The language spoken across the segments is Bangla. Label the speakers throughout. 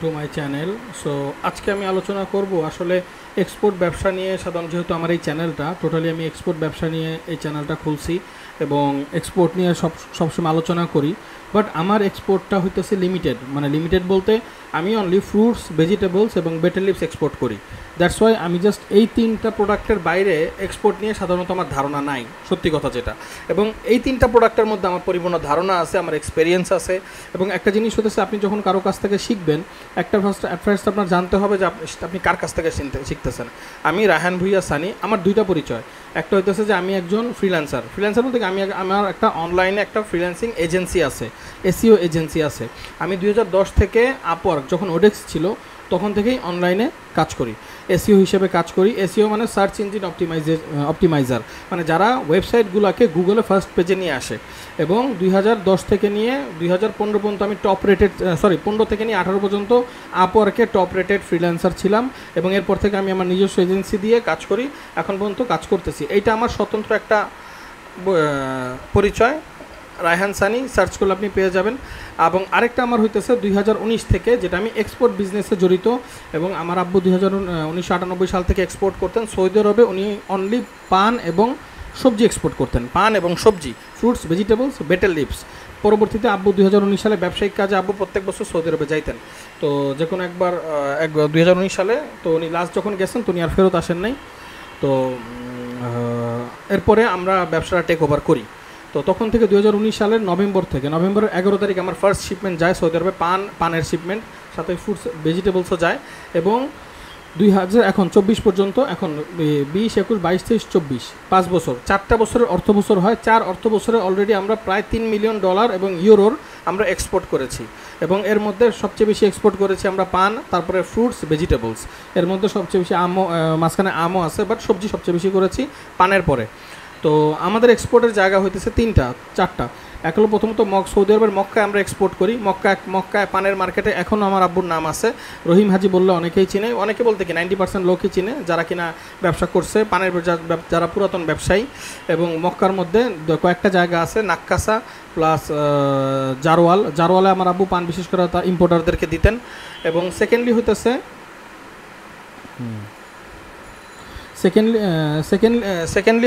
Speaker 1: To my channel. সো আজকে আমি আলোচনা করব আসলে এক্সপোর্ট ব্যবসা নিয়ে। সাধারণত যেহেতু আমার এই চ্যানেলটা টোটালি আমি এক্সপোর্ট ব্যবসা নিয়ে এই চ্যানেলটা খুলছি এবং এক্সপোর্ট নিয়ে সবসময় আলোচনা করি। বাট আমার এক্সপোর্টটা হইতেছে লিমিটেড, মানে লিমিটেড বলতে আমি অনলি ফ্রুটস, ভেজিটেবলস এবং বেটার লিভস এক্সপোর্ট করি। দ্যাটস ওয়াই আমি জাস্ট এই তিনটা প্রোডাক্টের বাইরে এক্সপোর্ট নিয়ে সাধারণত আমার ধারণা নাই, সত্যি কথা যেটা। এবং এই তিনটা প্রোডাক্টের মধ্যে আমার পরিপূর্ণ ধারণা আছে, আমার এক্সপেরিয়েন্স আছে। এবং একটা জিনিস হতেছে, আপনি যখন কারো কাছ থেকে শিখবেন, একটা ফার্স্ট আপনার জানতে হবে যে আপনি কার কাছ থেকে শিখতেছেন। আমি রায়হান ভুঁইয়া সানি, আমার দুইটা পরিচয়। একটা হইতেছে যে আমি একজন ফ্রিল্যান্সার বলতে আমার একটা অনলাইনে একটা ফ্রিল্যান্সিং এজেন্সি আছে, এসইও এজেন্সি আছে। আমি 2010 থেকে আপওয়ার্ক যখন ওডেক্স ছিল তখন থেকেই অনলাইনে কাজ করি, এসইও হিসেবে কাজ করি। এসইও মানে সার্চ ইঞ্জিন অপটিমাইজার, মানে যারা ওয়েবসাইটগুলোকে গুগলে ফার্স্ট পেজে নিয়ে আসে। এবং 2010 থেকে নিয়ে 2015 পর্যন্ত আমি টপ রেটেড 15 থেকে নিয়ে 18 পর্যন্ত আপওয়ার্কে টপ রেটেড ফ্রিল্যান্সার ছিলাম। এবং এরপর থেকে আমি আমার নিজস্ব এজেন্সি দিয়ে কাজ করি, এখন পর্যন্ত কাজ করতেছি। এইটা আমার স্বতন্ত্র একটা পরিচয়, রায়হান সানি সার্চ করলে আপনি পেয়ে যাবেন। এবং আরেকটা আমার হইতেছে 2019 থেকে, যেটা আমি এক্সপোর্ট বিজনেসে জড়িত। এবং আমার আব্বু 1998 সাল থেকে এক্সপোর্ট করতেন সৌদি আরবে। উনি অনলি পান এবং সবজি এক্সপোর্ট করতেন, পান এবং সবজি, ফ্রুটস, ভেজিটেবলস, বেটার লিভস। পরবর্তীতে আব্বু 2019 সালে ব্যবসায়িক কাজে আব্বু প্রত্যেক বছর সৌদি আরবে যাইতেন। তো যে কোনো একবার 2019 সালে তো উনি লাস্ট যখন গেছেন তো উনি আর ফেরত আসেন নাই। তো এরপরে আমরা ব্যবসাটা টেক ওভার করি। তো তখন থেকে 2019 সালের নভেম্বরের 11 তারিখ আমার ফার্স্ট শিপমেন্ট যায় সৌদি আরবে, পানের শিপমেন্ট, সাথে ফ্রুটস ভেজিটেবলসও যায়। এবং 2024 পর্যন্ত, এখন 20, 21, 22, 23, 24, 5 বছর, 4টা বছরের অর্থ বছর হয়। 4 অর্থ বছরে অলরেডি আমরা প্রায় $3 মিলিয়ন এবং ইউরোর আমরা এক্সপোর্ট করেছি। এবং এর মধ্যে সবচেয়ে বেশি এক্সপোর্ট করেছি আমরা পান, তারপরে ফ্রুটস, ভেজিটেবলস। এর মধ্যে সবচেয়ে বেশি মাঝখানে আমও আছে, বাট সবজি সবচেয়ে বেশি করেছি পানের পরে। তো আমাদের এক্সপোর্টের জায়গা হইতেছে 4টা। এক হলো প্রথমত সৌদি আরবের মক্কায় আমরা এক্সপোর্ট করি। মক্কায় পানের মার্কেটে এখনও আমার আব্বুর নাম আছে, রহিম হাজি বললে অনেকেই চিনে, অনেকে বলতে কি 90% লোকই চিনে যারা কিনা ব্যবসা করছে, পানের যারা পুরাতন ব্যবসায়ী। এবং মক্কার মধ্যে কয়েকটা জায়গা আছে, নাক্কাসা প্লাস জারওয়ালে আমার আব্বু পান বিশেষ করে তা ইম্পোর্টারদেরকে দিতেন। এবং সেকেন্ডলি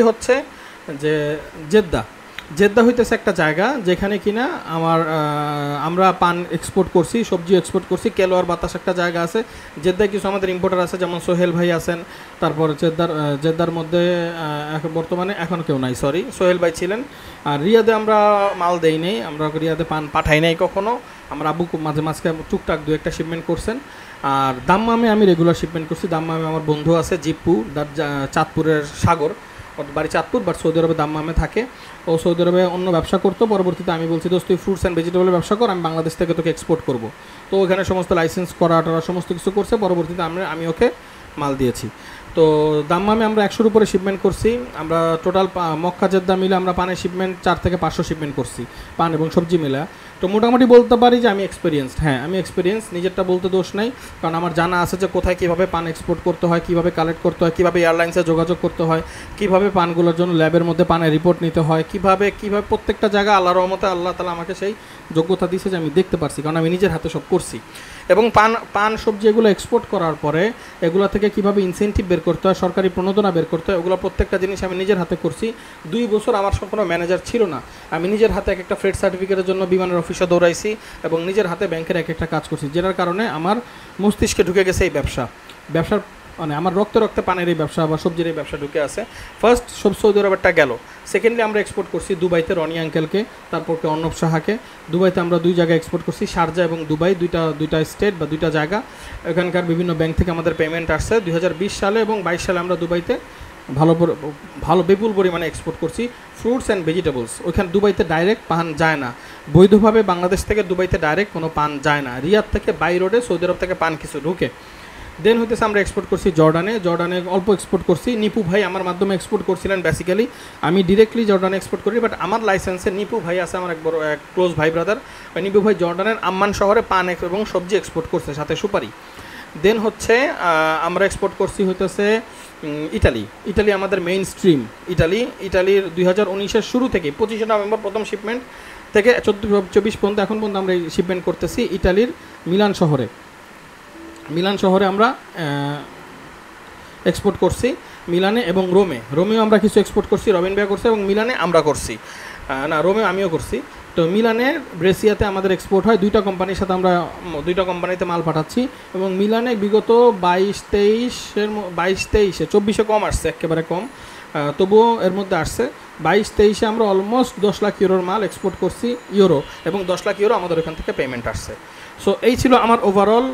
Speaker 1: হচ্ছে যে জেদ্দা হইতেছে একটা জায়গা যেখানে কিনা আমরা পান এক্সপোর্ট করছি, সবজি এক্সপোর্ট করছি। কেলোয়ার বাতাস একটা জায়গা আছে জেদ্দায়, কিছু আমাদের ইম্পোর্টার আছে, যেমন সোহেল ভাই আছেন। তারপর জেদ্দার মধ্যে বর্তমানে এখন কেউ নাই, সোহেল ভাই ছিলেন। আর রিয়াদে আমরা মাল দেই নেই, আমরা রিয়াদে পান পাঠাই নাই কখনো। আমরা আব্বু মাঝে টুকটাক 2-1টা শিপমেন্ট করছেন। আর দাম্মামে আমি রেগুলার শিপমেন্ট করছি। দাম্মামে আমার বন্ধু আছে জিপ্পু, চাঁদপুরের সাগর, বাড়ি চাঁদপুর, বাট সৌদি আরবে দাম্মামে থাকে। ও সৌদি আরবে অন্য ব্যবসা করতো। পরবর্তীতে আমি বলছি, দোস্ত তুই ফ্রুটস অ্যান্ড ভেজিটেবলের ব্যবসা কর, আমি বাংলাদেশ থেকে তোকে এক্সপোর্ট করবো। তো ওখানে সমস্ত লাইসেন্স করা সমস্ত কিছু করছে। পরবর্তীতে আমি ওকে মাল দিয়েছি। তো দাম্মামে আমরা 100-র উপরে শিপমেন্ট করছি। আমরা টোটাল মক্কা জেদ্দা মিলে আমরা পানের শিপমেন্ট 4 থেকে 500 শিপমেন্ট করছি, পান এবং সবজি মিলে। তো মোটামুটি বলতে পারি যে আমি এক্সপিরিয়েন্সড। হ্যাঁ, আমি এক্সপিরিয়েন্স, নিজেরটা বলতে দোষ নাই, কারণ আমার জানা আছে যে কোথায় কীভাবে পান এক্সপোর্ট করতে হয়, কীভাবে কালেক্ট করতে হয়, কীভাবে এয়ারলাইন্সে যোগাযোগ করতে হয়, কীভাবে পানগুলোর জন্য ল্যাবের মধ্যে পানের রিপোর্ট নিতে হয়, কীভাবে প্রত্যেকটা জায়গা আল্লাহর রহমতে আল্লাহ তাআলা আমাকে সেই যোগ্যতা দিয়েছে যে আমি দেখতে পারছি, কারণ আমি নিজের হাতে সব করছি। এবং পান সবজি এগুলো এক্সপোর্ট করার পরে এগুলো থেকে কীভাবে ইনসেন্টিভ বের করতে হয়, সরকারি প্রণোদনা বের করতে হয়, ওগুলো প্রত্যেকটা জিনিস আমি নিজের হাতে করছি। 2 বছর আমার কোনো ম্যানেজার ছিল না, আমি নিজের হাতে একটা ফ্রেড সার্টিফিকেটের জন্য বিমানের অফিসে দৌড়াইছি এবং নিজের হাতে ব্যাংকের একটা কাজ করছি, যেটার কারণে আমার মস্তিষ্কে ঢুকে গেছে এই ব্যবসার মানে আমার রক্তে পানের এই ব্যবসা বা সবজির এই ব্যবসা ঢুকে আছে। ফার্স্ট সৌদি আরবেরটা গেল। সেকেন্ডলি আমরা এক্সপোর্ট করছি দুবাইতে রনি আঙ্কেলকে, তারপরকে অর্ণব সাহাকে। দুবাইতে আমরা 2 জায়গায় এক্সপোর্ট করছি, শারজা এবং দুবাই, দুইটা স্টেট বা 2টা জায়গা। এখানকার বিভিন্ন ব্যাংক থেকে আমাদের পেমেন্ট আসছে। 2020 সালে এবং 22 সালে আমরা দুবাইতে ভালো বিপুল পরিমাণে এক্সপোর্ট করছি ফ্রুটস অ্যান্ড ভেজিটেবলস। ওইখানে দুবাইতে ডাইরেক্ট পান যায় না, বৈধভাবে বাংলাদেশ থেকে দুবাইতে ডাইরেক্ট কোনো পান যায় না। রিয়াদ থেকে বাই রোডে সৌদি আরব থেকে পান কিছু ঢুকে। দেন হইতেছে আমরা এক্সপোর্ট করছি জর্ডানে অল্প এক্সপোর্ট করছি। নিপু ভাই আমার মাধ্যমে এক্সপোর্ট করছিলেন বেসিক্যালি, আমি ডিরেক্টলি জর্ডানে এক্সপোর্ট করি, বাট আমার লাইসেন্সে নিপু ভাই আছে, আমার এক ক্লোজ ভাই ব্রাদার। নিপু ভাই জর্ডানের আম্মান শহরে পান এবং সবজি এক্সপোর্ট করছে, সাথে সুপারি। দেন হচ্ছে আমরা এক্সপোর্ট করছি হইতেছে ইটালি আমাদের মেইন স্ট্রিম। ইটালির 2019-এর শুরু থেকে 25 নভেম্বর প্রথম শিপমেন্ট থেকে 24 পর্যন্ত এখন পর্যন্ত আমরা এই শিপমেন্ট করতেছি ইটালির মিলান শহরে। মিলান শহরে আমরা এক্সপোর্ট করছি, মিলানে এবং রোমেও আমরা কিছু এক্সপোর্ট করছি, রবিন ভাইয়া করছে, এবং মিলানে আমরা করছি, না রোমেও আমিও করছি। তো মিলানে ব্রেসিয়াতে আমাদের এক্সপোর্ট হয়, 2টা কোম্পানির সাথে আমরা 2টা কোম্পানিতে মাল পাঠাচ্ছি। এবং মিলানে বিগত 22-23-এ 24-এ কম আসছে, একেবারে কম, তবুও এর মধ্যে আসছে। 22-23-এ আমরা অলমোস্ট 10 লাখ ইউরোর মাল এক্সপোর্ট করছি, ইউরো, এবং 10 লাখ ইউরো আমাদের ওখান থেকে পেমেন্ট আসছে। সো এই ছিল আমার ওভারঅল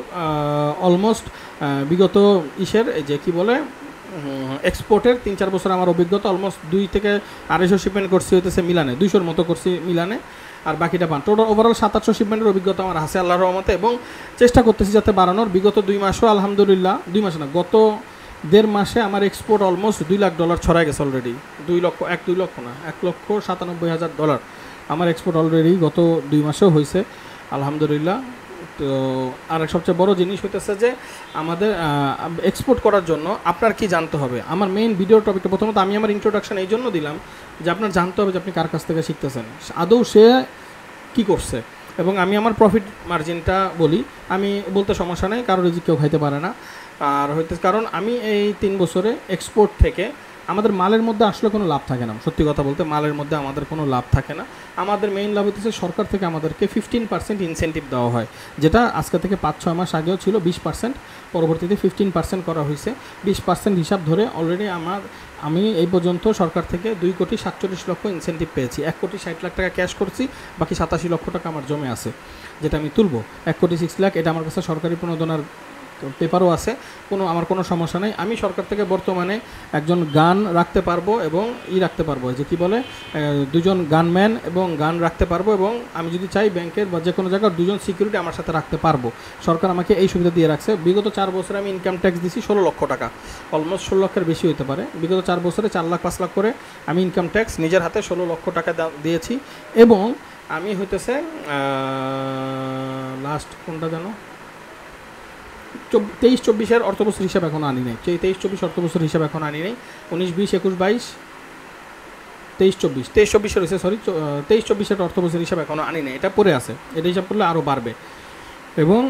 Speaker 1: অলমোস্ট বিগত এই যে কি বলে এক্সপোর্টের 3-4 বছর আমার অভিজ্ঞতা। অলমোস্ট 2 থেকে 250 শিপমেন্ট করছি হইতেছে মিলানে, 200-র মতো করছি মিলানে, আর বাকিটা পান। টোটাল ওভারঅল 700-800 শিপমেন্টের অভিজ্ঞতা আমার আছে আল্লাহর রহমতে, এবং চেষ্টা করতেছি যাতে বাড়ানোর। বিগত 2 মাসও আলহামদুলিল্লাহ, 2 মাসে না, গত 1.5 মাসে আমার এক্সপোর্ট অলমোস্ট $2 লাখ ছড়ায় গেছে অলরেডি। 2 লক্ষ না, $1,97,000 আমার এক্সপোর্ট অলরেডি গত 2 মাসেও হয়েছে আলহামদুলিল্লাহ। তো আর সবচেয়ে বড় জিনিস হইতেছে যে আমাদের এক্সপোর্ট করার জন্য আপনার কি জানতে হবে। আমার মেইন ভিডিও টপিকটা প্রথমত আমি আমার ইন্ট্রোডাকশন এই জন্য দিলাম যে আপনার জানতে হবে যে আপনি কার কাছ থেকে শিখতেছেন, আদৌ সে কি করছে। এবং আমি আমার প্রফিট মার্জিনটা বলি, আমি বলতে সমস্যা নেই, কারোর রিজিক কেউ খাইতে পারে না। আর কারণ আমি এই 3 বছরে এক্সপোর্ট থেকে আমাদের মালের মধ্যে আসলে কোনো লাভ থাকে না, সত্যি কথা বলতে মালের মধ্যে আমাদের কোনো লাভ থাকে না। আমাদের মেইন লাভ হচ্ছে সরকার থেকে আমাদেরকে 15% ইনসেন্টিভ দেওয়া হয়, যেটা আজকে থেকে 5-6 মাস আগেও ছিল 20%, পরবর্তীতে 15% করা হয়েছে। 20% হিসাব ধরে অলরেডি আমি এই পর্যন্ত সরকার থেকে 2,47,00,000 ইনসেন্টিভ পেয়েছি। 1,60,00,000 টাকা ক্যাশ করছি, বাকি 87 লক্ষ টাকা আমার জমে আছে, যেটা আমি তুলবো। 1,06,00,000 এটা আমার কাছে সরকারি প্রণোদনার পেপারও আছে, আমার কোনো সমস্যা নেই। আমি সরকার থেকে বর্তমানে একজন গান রাখতে পারবো এবং রাখতে পারবো, যে কি বলে 2জন গানম্যান এবং গান রাখতে পারবো, এবং আমি যদি চাই ব্যাংকের বা যে কোনো জায়গার 2জন সিকিউরিটি আমার সাথে রাখতে পারবো। সরকার আমাকে এই সুবিধা দিয়ে রাখছে। বিগত 4 বছরে আমি ইনকাম ট্যাক্স দিয়েছি 16 লক্ষ টাকা, অলমোস্ট 16 লক্ষের বেশি হতে পারে। বিগত 4 বছরে 4 লাখ 5 লাখ করে আমি ইনকাম ট্যাক্স নিজের হাতে 16 লক্ষ টাকা দিয়েছি। এবং আমি হইতেছে লাস্ট কোনটা জানো 23-24-এর অর্থবছর হিসাব এখন আনি নাই, 23-24 অর্থবছর হিসাব এখন আনি নাই। 19-20, 21-22, 23-24 হয়েছে, সরি 23-24-এর অর্থবছর হিসাব এখনও আনি নাই, এটা পরে আছে, এটা হিসাব করলে আরও বাড়বে। এবং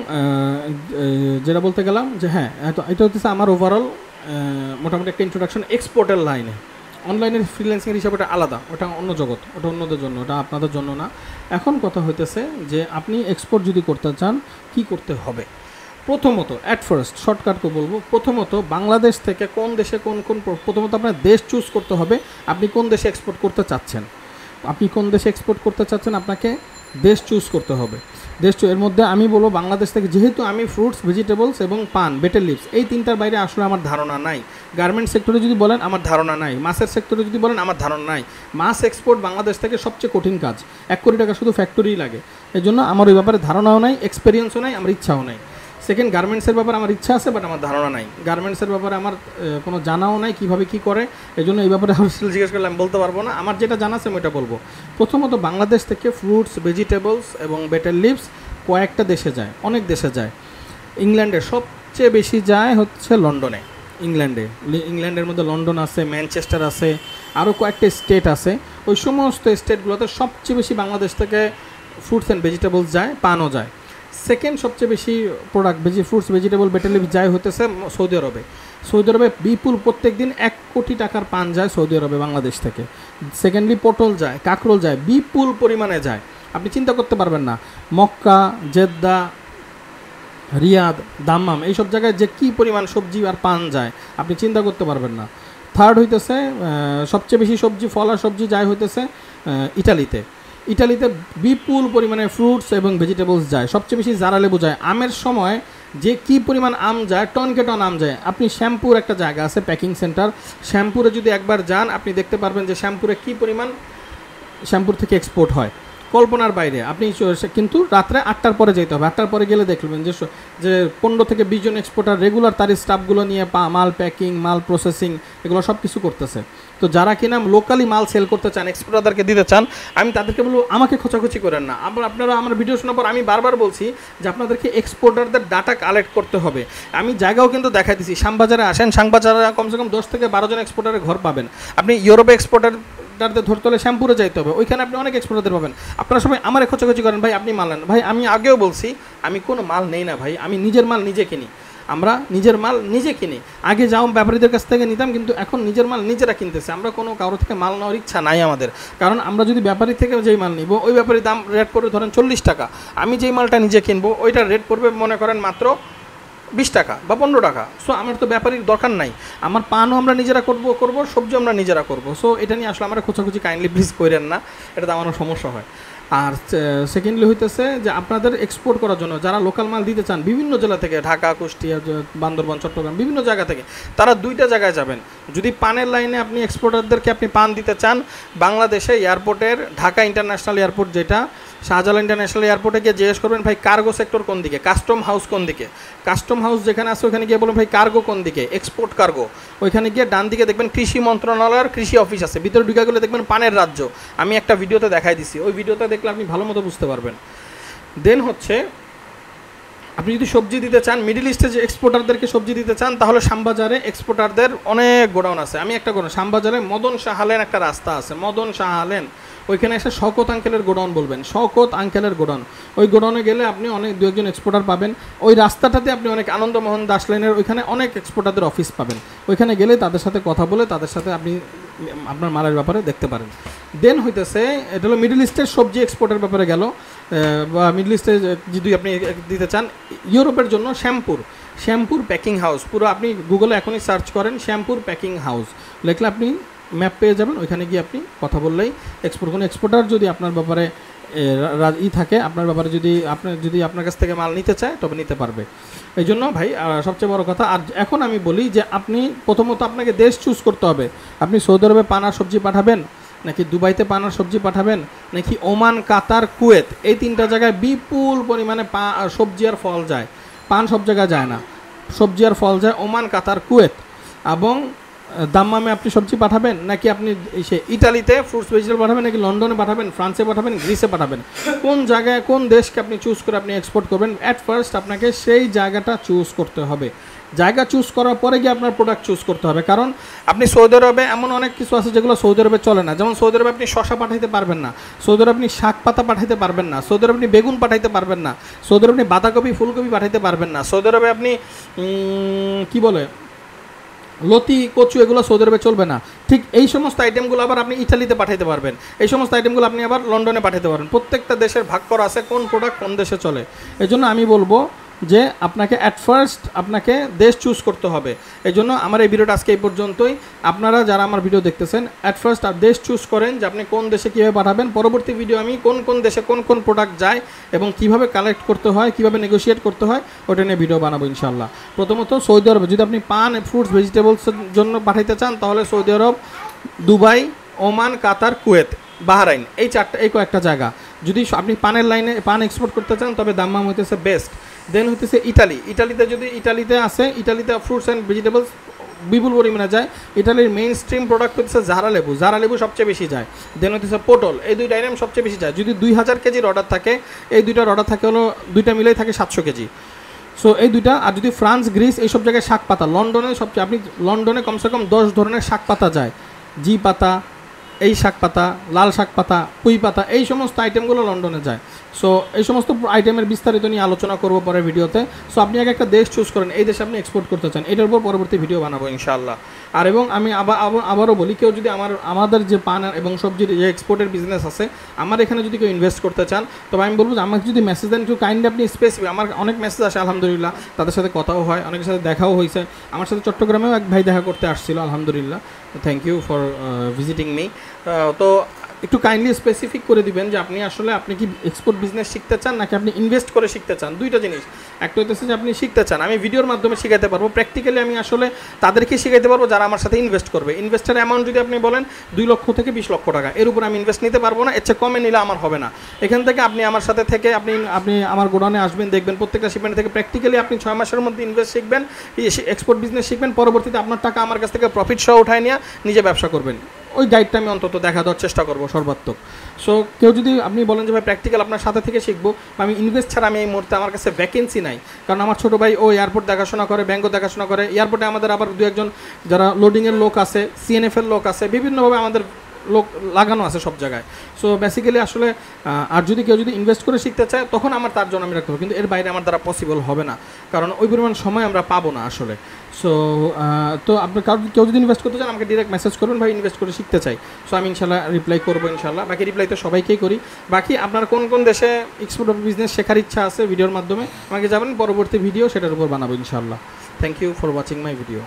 Speaker 1: যেটা বলতে গেলাম যে হ্যাঁ, এটা হচ্ছে আমার ওভারঅল মোটামুটি একটা ইন্ট্রোডাকশন এক্সপোর্টের লাইনে। অনলাইনের ফ্রিল্যান্সিংয়ের হিসাবে ওটা আলাদা, ওটা অন্য জগৎ, ওটা অন্যদের জন্য, ওটা আপনাদের জন্য না। এখন কথা হইতেছে যে আপনি এক্সপোর্ট যদি করতে চান কি করতে হবে। প্রথমত শর্টকাটকে বলবো, প্রথমত বাংলাদেশ থেকে কোন দেশে প্রথমত আপনার দেশ চুজ করতে হবে। আপনি কোন দেশে এক্সপোর্ট করতে চাচ্ছেন, আপনাকে দেশ চুজ করতে হবে। এর মধ্যে আমি বলবো বাংলাদেশ থেকে, যেহেতু আমি ফ্রুটস, ভেজিটেবলস এবং পান, বেটেল লিভস, এই 3টার বাইরে আসলে আমার ধারণা নাই। গার্মেন্টস সেক্টরে যদি বলেন আমার ধারণা নাই, মাছের সেক্টরে যদি বলেন আমার ধারণা নাই। মাছ এক্সপোর্ট বাংলাদেশ থেকে সবচেয়ে কঠিন কাজ, 1 কোটি টাকা শুধু ফ্যাক্টরিই লাগে। এই জন্য আমার ওই ব্যাপারে ধারণাও নাই, এক্সপিরিয়েন্সও নাই, আমার ইচ্ছাও নাই। সেকেন্ড, গার্মেন্টসের ব্যাপারে আমার ইচ্ছা আছে, বাট আমার ধারণা নাই। গার্মেন্টসের ব্যাপারে আমার কোনো জানাও নাই কীভাবে কী করে, এই জন্য এই ব্যাপারে হোস্টেল জিজ্ঞেস করলে আমি বলতে পারবো না। আমার যেটা জানা আছে আমি ওটা বলবো। প্রথমত বাংলাদেশ থেকে ফ্রুটস, ভেজিটেবলস এবং বেটেল লিভস কয়েকটা দেশে যায়, অনেক দেশে যায়। ইংল্যান্ডে সবচেয়ে বেশি যায় হচ্ছে লন্ডনে। ইংল্যান্ডের মধ্যে লন্ডন আছে, ম্যানচেস্টার আছে, আরও কয়েকটা স্টেট আছে। ওই সমস্ত স্টেটগুলোতে সবচেয়ে বেশি বাংলাদেশ থেকে ফ্রুটস অ্যান্ড ভেজিটেবলস যায়, পানও যায়। সেকেন্ড সবচেয়ে বেশি product fruits, vegetable, betel leaves যায় হতেছে সৌদি আরবে বিপুল প্রত্যেক দিন 1 কোটি টাকার পান যায় সৌদি আরবে বাংলাদেশ থেকে। সেকেন্ডলি পটল যায়, কাঁকরোল যায়, বিপুল পরিমাণে যায়, আপনি চিন্তা করতে পারবেন না। মক্কা, জেদ্দা, রিয়াদ, দাম্মাম, এইসব জায়গায় যে কী পরিমাণ সবজি আর পান যায় আপনি চিন্তা করতে পারবেন না। থার্ড হইতেছে সবচেয়ে বেশি ফল আর সবজি যায় হইতেছে ইটালিতে বিপুল পরিমাণে ফ্রুটস এবং ভেজিটেবলস যায়। সবচেয়ে বেশি জারা লেবু যায়। আমের সময় যে কী পরিমাণ আম যায়, টনকে টন আম যায়। আপনি শ্যাম্পুর একটা জায়গা আছে, প্যাকিং সেন্টার, শ্যাম্পুরে যদি একবার যান আপনি দেখতে পারবেন যে শ্যাম্পুরে কী পরিমাণ শ্যাম্পুর থেকে এক্সপোর্ট হয়, কল্পনার বাইরে। আপনি কিন্তু রাত্রে 8টার পরে যেতে হবে, 8টার পরে গেলে দেখবেন যে 15 থেকে 20 জন এক্সপোর্টার রেগুলার তার স্টাফগুলো নিয়ে মাল প্যাকিং, মাল প্রসেসিং, এগুলো সব কিছু করতেছে। তো যারা কিনা লোকালি মাল সেল করতে চান, এক্সপোর্টারদেরকে দিতে চান, আমি তাদেরকে বলবো আমাকে খোঁচাখুচি করেন না। আপনারা আমার ভিডিও শোনার পর আমি বারবার বলছি যে আপনাদেরকে এক্সপোর্টারদের ডাটা কালেক্ট করতে হবে। আমি জায়গাও কিন্তু দেখাই দিচ্ছি, শ্যামবাজারে আসেন, শ্যামবাজারে কমসে কম 10 থেকে 12 জন এক্সপোর্টারের ঘর পাবেন। আপনি ইউরোপে এক্সপোর্টারদের ধরতে হলে শ্যাম্পুরে যাইতে হবে, ওইখানে আপনি অনেক এক্সপোর্টারদের পাবেন। আপনারা সবাই আমার খোঁচাখুচি করেন, ভাই আপনি মাল নেন। ভাই আমি আগেও বলছি আমি কোনো মাল নেই না ভাই, আমি নিজের মাল নিজে কিনি। আমরা নিজের মাল নিজে কিনি। আগে যাও ব্যাপারীদের কাছ থেকে নিতাম, কিন্তু এখন নিজের মাল নিজেরা কিনতেছে। আমরা কোনো কারো থেকে মাল নেওয়ার ইচ্ছা নাই আমাদের, কারণ আমরা যদি ব্যাপারী থেকে যেই মাল নিব ওই ব্যাপারী দাম রেট করবে ধরেন 40 টাকা, আমি যেই মালটা নিজে কিনবো ওইটার রেট পড়বে মনে করেন মাত্র 20 টাকা বা 15 টাকা। সো আমার তো ব্যাপারীর দরকার নাই, আমার পানও আমরা নিজেরা করবো, সবজি আমরা নিজেরা করবো। সো এটা নিয়ে আসলে আমরা খোঁচাখুচি কাইন্ডলি প্লিজ করেন না, এটাতে আমারও সমস্যা হয়। আর সেকেন্ডলি হইতেছে যে আপনাদের এক্সপোর্ট করার জন্য যারা লোকাল মাল দিতে চান বিভিন্ন জেলা থেকে, ঢাকা, কুষ্টিয়া, বান্দরবান, চট্টগ্রাম, বিভিন্ন জায়গা থেকে, তারা 2টা জায়গায় যাবেন। যদি পানের লাইনে আপনি এক্সপোর্টারদেরকে আপনি পান দিতে চান, বাংলাদেশে এয়ারপোর্টের ঢাকা ইন্টারন্যাশনাল এয়ারপোর্ট যেটা, শাহজালাল ইন্টারন্যাশনাল এয়ারপোর্টে গিয়ে জিজ্ঞেস করবেন ভাই কার্গো সেক্টর কোন দিকে, কাস্টম হাউস কোন দিকে, কাস্টম হাউস যেখানে আছে ওখানে গিয়ে বলবেন ভাই কার্গো কোন দিকে, এক্সপোর্ট কার্গো। ওইখানে গিয়ে ডান দিকে দেখবেন কৃষি মন্ত্রণালয়ের কৃষি অফিস আছে, ভিতরে ঢুকে গেলে দেখবেন পানের রাজ্য। আমি একটা ভিডিওতে দেখাই দিছি, ওই ভিডিওটা দেখলে আপনি ভালো মতো বুঝতে পারবেন। দেন হচ্ছে আপনি যদি সবজি দিতে চান, মিডল ইস্টে যে এক্সপোর্টারদেরকে সবজি দিতে চান, তাহলে শ্যামবাজারে এক্সপোর্টারদের অনেক গোডাউন আছে। আমি একটা গোডাউন শ্যামবাজারে মদন শাহ আলেন একটা রাস্তা আছে, মদন শাহ আলেন, ওইখানে এসে শওকত আঙ্কেলের গোডাউন বলবেন, শওকত আঙ্কেলের গোডাউন। ওই গোডাউনে গেলে আপনি অনেক 2-1 এক্সপোর্টার পাবেন। ওই রাস্তাটাতে আপনি অনেক আনন্দমোহন দাস লাইনের ওইখানে অনেক এক্সপোর্টারদের অফিস পাবেন। ওইখানে গেলে তাদের সাথে কথা বলে তাদের সাথে আপনি আপনার মালের ব্যাপারে দেখতে পারেন। দেন হইতেছে এটা হলো মিডল ইস্টের সবজি এক্সপোর্টের ব্যাপারে গেল, বা মিডল ইস্টে যদি আপনি দিতে চান। ইউরোপের জন্য শ্যাম্পুর প্যাকিং হাউস, পুরো আপনি গুগলে এখনই সার্চ করেন শ্যাম্পুর প্যাকিং হাউস, লিখলে আপনি ম্যাপ পেয়ে যাবেন। ওইখানে গিয়ে আপনি কথা বললেই কোনো এক্সপোর্টার যদি আপনার ব্যাপারে থাকে, আপনার ব্যাপারে যদি আপনার কাছ থেকে মাল নিতে চায় তবে নিতে পারবে। এই জন্য ভাই সবচেয়ে বড় কথা। আর এখন আমি বলি যে আপনি প্রথমত আপনাকে দেশ চুজ করতে হবে। আপনি সৌদি আরবে পান আর সবজি পাঠাবেন, নাকি দুবাইতে পান আর সবজি পাঠাবেন, নাকি ওমান, কাতার, কুয়েত, এই 3টা জায়গায় বিপুল পরিমাণে সবজি আর ফল যায়। পান সব জায়গায় যায় না, সবজি আর ফল যায় ওমান, কাতার, কুয়েত। এবং দাম্মামে আপনি সবজি পাঠাবেন, নাকি আপনি সে ইটালিতে ফ্রুটস ভেজিটেবল পাঠাবেন, নাকি লন্ডনে পাঠাবেন, ফ্রান্সে পাঠাবেন, গ্রিসে পাঠাবেন, কোন জায়গায় কোন দেশকে আপনি চুজ করে আপনি এক্সপোর্ট করবেন, অ্যাট ফার্স্ট আপনাকে সেই জায়গাটা চুজ করতে হবে। জায়গা চুজ করার পরে গিয়ে আপনার প্রোডাক্ট চুজ করতে হবে। কারণ আপনি সৌদি আরবে এমন অনেক কিছু আছে যেগুলো সৌদি আরবে চলে না। যেমন সৌদি আরবে আপনি শশা পাঠাইতে পারবেন না, সৌদি আরবে আপনি শাক পাতা পাঠাইতে পারবেন না, সৌদি আরবে আপনি বেগুন পাঠাইতে পারবেন না, সৌদি আরবে আপনি বাঁধাকপি, ফুলকপি পাঠাইতে পারবেন না, সৌদি আরবে আপনি কি বলে লতি, কচু, এগুলো সৌদি আরবে চলবে না। ঠিক এই সমস্ত আইটেমগুলো আবার আপনি ইটালিতে পাঠাইতে পারবেন, এই সমস্ত আইটেমগুলো আপনি আবার লন্ডনে পাঠাতে পারবেন। প্রত্যেকটা দেশের ভাগ করা আছে কোন প্রোডাক্ট কোন দেশে চলে। এই জন্য আমি বলবো যে আপনাকে অ্যাট ফার্স্ট আপনাকে দেশ চুজ করতে হবে। এই জন্য আমার এই ভিডিওটা আজকে এই পর্যন্তই। আপনারা যারা আমার ভিডিও দেখতেছেন অ্যাট ফার্স্ট দেশ চুজ করেন যে আপনি কোন দেশে কীভাবে পাঠাবেন। পরবর্তী ভিডিও আমি কোন দেশে কোন প্রোডাক্ট যায় এবং কিভাবে কালেক্ট করতে হয়, কিভাবে নেগোশিয়েট করতে হয়, ওটা নিয়ে ভিডিও বানাবো ইনশাল্লাহ। প্রথমত সৌদি আরবে যদি আপনি পান, ফ্রুটস, ভেজিটেবলসের জন্য পাঠাইতে চান, তাহলে সৌদি আরব, দুবাই, ওমান, কাতার, কুয়েত, বাহরাইন, এই কয়েকটা জায়গা। যদি আপনি পানের লাইনে পান এক্সপোর্ট করতে চান তবে দাম্মাম হইতেছে বেস্ট। দেন হইতেছে ইটালিতে আছে, ইটালিতে ফ্রুটস অ্যান্ড ভেজিটেবলস বিপুল পরিমাণে যায়। ইটালির মেইন স্ট্রিম প্রোডাক্ট হচ্ছে জারা লেবু সবচেয়ে বেশি যায়। দেন হচ্ছে পটল, এই 2টা আইটেম সবচেয়ে বেশি যায়। যদি 2000 কেজির অর্ডার থাকে, এই 2টার অর্ডার থাকে হলো 2টা মিলেই থাকে 700 কেজি। সো এই 2টা। আর যদি ফ্রান্স, গ্রিস, এইসব জায়গায় শাক পাতা, লন্ডনে কমসে কম 10 ধরনের শাক পাতা যায়। জি পাতা, এই শাক পাতা, লাল শাক পাতা, পুঁই পাতা, এই সমস্ত আইটেমগুলো লন্ডনে যায়। সো এই সমস্ত আইটেমের বিস্তারিত নিয়ে আলোচনা করবো পরের ভিডিওতে। সো আপনি আগে একটা দেশ চুজ করেন, এই দেশে আপনি এক্সপোর্ট করতে চান, এটার উপর পরবর্তী ভিডিও বানাবো ইনশাআল্লাহ। আর এবং আমি আবারও বলি, কেউ যদি আমাদের যে পান এবং সবজির যে এক্সপোর্টের বিজনেস আছে, আমার এখানে যদি কেউ ইনভেস্ট করতে চান, তবে আমি বলবো যে আমাকে যদি মেসেজ দেন একটু কাইন্ডলি আপনি স্পেসিফিক। আমার অনেক মেসেজ আসে আলহামদুলিল্লাহ, তাদের সাথে কথাও হয়, অনেকের সাথে দেখাও হয়েছে। আমার সাথে চট্টগ্রামেও এক ভাই দেখা করতে আসছিল আলহামদুলিল্লাহ। Thank you for visiting me. তো একটু কাইন্ডলি স্পেসিফিক করে দিবেন যে আপনি কি এক্সপোর্ট বিজনেস শিখতে চান, নাকি আপনি ইনভেস্ট করে শিখতে চান। 2টা জিনিস। একটা হইতেছে যে আপনি শিখতে চান, আমি ভিডিওর মাধ্যমে শিখাতে পারবো, প্র্যাকটিক্যালি আমি আসলে তাদেরকে শিখাতে পারবো যারা আমার সাথে ইনভেস্ট করবে। ইনভেস্টের অ্যামাউন্ট যদি আপনি বলেন 2 লক্ষ থেকে 20 লক্ষ টাকা, এর উপর আমি ইনভেস্ট নিতে পারবো না, এর চেয়ে কমে নিলে আমার হবে না। এখান থেকে আপনি আমার সাথে থেকে আপনি আমার গোডাউনে আসবেন, দেখবেন প্রত্যেকটা শিপমেন্ট থেকে প্র্যাকটিক্যালি আপনি 6 মাসের মধ্যে ইনভেস্ট শিখবেন, এক্সপোর্ট বিজনেস শিখবেন। পরবর্তীতে আপনার টাকা আমার কাছ থেকে প্রফিট সহ উঠায় নিয়ে নিজে ব্যবসা করবেন। ওই গাইডটা আমি অন্তত দেখা দেওয়ার চেষ্টা করবো সর্বাত্মক। সো কেউ যদি আপনি বলেন যে ভাই প্র্যাকটিক্যাল আপনার সাথে থেকে শিখবো, আমি ইনভেস্ট ছাড়া আমি এই মুহূর্তে আমার কাছে ভ্যাকেন্সি নাই। কারণ আমার ছোটো ভাই ও এয়ারপোর্ট দেখাশোনা করে, ব্যাংকও দেখাশোনা করে। এয়ারপোর্টে আমাদের আবার 2-1 জন যারা লোডিংয়ের লোক আছে, সিএনএফের লোক আছে, বিভিন্নভাবে আমাদের লোক লাগানো আছে সব জায়গায়। সো বেসিক্যালি আসলে আর যদি কেউ যদি ইনভেস্ট করে শিখতে চায় তখন আমার তার জন্য আমি রাখতে হবে, কিন্তু এর বাইরে আমার দ্বারা পসিবল হবে না, কারণ ওই পরিমাণ সময় আমরা পাবো না আসলে। সো তো আপনার কেউ যদি ইনভেস্ট করতে চান আমাকে ডিরেক্ট মেসেজ করবেন, ভাই ইনভেস্ট করে শিখতে চাই। সো আমি ইনশাল্লাহ রিপ্লাই করবো ইনশাল্লাহ। বাকি রিপ্লাই তো সবাইকেই করি। বাকি আপনার কোন কোন দেশে এক্সপোর্ট অফ বিজনেস শেখার ইচ্ছা আছে ভিডিওর মাধ্যমে আমাকে যাবেন, পরবর্তী ভিডিও সেটার উপর বানাবো ইনশাল্লাহ। Thank you for watching my video.